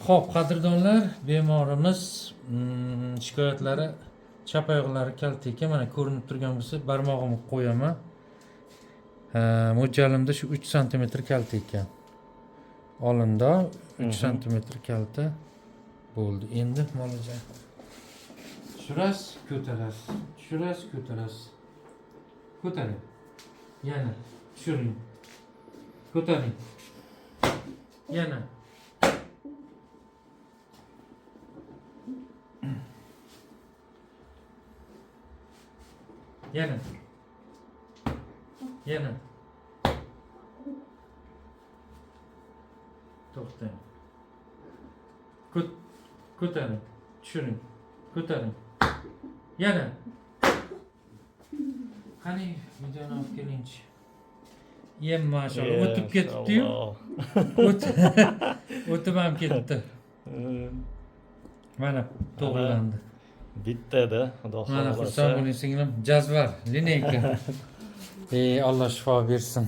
Xo'p, qadrdonlar, bemorimiz shikoyatlari chap oyoqlari kalta ekan. Mana ko'rinib turgan bo'lsa, barmog'imni qo'yaman. Mo'ljalimda shu 3 sm kalta ekan. Olinda 3 sm kalta bo'ldi. Endi muolaja. Tushirasiz, ko'tarasiz. Tushirasiz, ko'tarasiz. Ko'taring. Yana tushiring. Ko'taring. Yana. Yana. Yana. To'xtang. Ko'taring. Tushiring. Ko'taring. Yana. Qani, videoni olib kelingchi. Yem mashallah o'tib ketibdi-yu. O'tib ham ketdi. Mana to'g'rilandi. Bittada, xudo Mana xohlasa. xursand bo'ling singlim. Jazvar, lineyka. Alloh shifo bersin.